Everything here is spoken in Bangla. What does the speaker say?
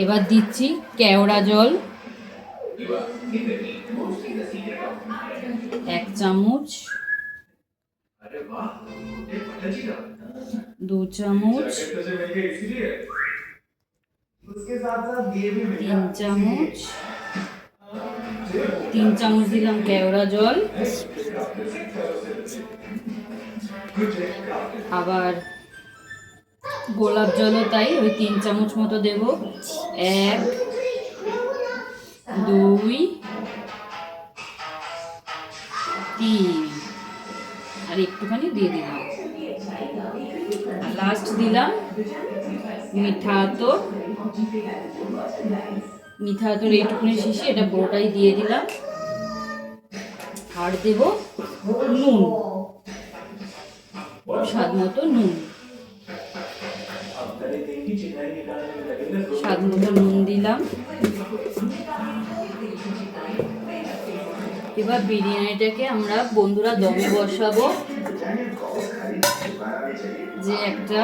এবার দিচ্ছি কেওড়া জল 1 চামচ, 2 চামচ, 3 চামচ, 3 চামচ দিলাম কেওড়া জল। আবার গোলাপ জলও তাই, ওই 3 চামচ মতো দেব। 1, 2, 3 আর একটুখানি দিয়ে দিলাম। লাস্ট দিলাম মিঠা আতর। মিঠা আতর এইটুকুনি শিশি, এটা পুরোটাই দিয়ে দিলাম। আর দেব নুন, স্বাদ মতো নুন। স্বাদ মতো নুন দিলাম। এবার বিরিয়ানিটাকে আমরা বন্ধুরা দমে বসাবো। যে একটা